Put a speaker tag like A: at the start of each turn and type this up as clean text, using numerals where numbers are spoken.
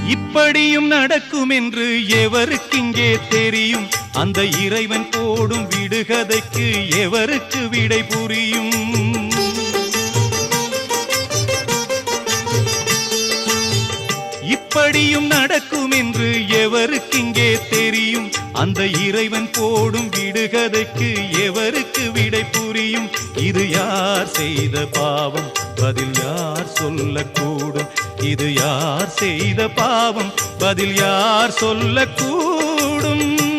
A: இப்படியும் நடக்கும் என்று எவருக்கிங்கே தெரியும்? அந்த இறைவன் போடும் விடுகதைக்கு எவருக்கு விடை புரியும்? இப்படியும் நடக்கும் என்று எவருக்கிங்கே தெரியும்? அந்த இறைவன் போடும் விடுகதைக்கு எவருக்கு விடை புரியும்? இது யார் செய்த பாவம்? பதில் யார் சொல்லக்கூடும்? இது யார் செய்த பாவம்? பதில் யார் சொல்லக்கூடும்?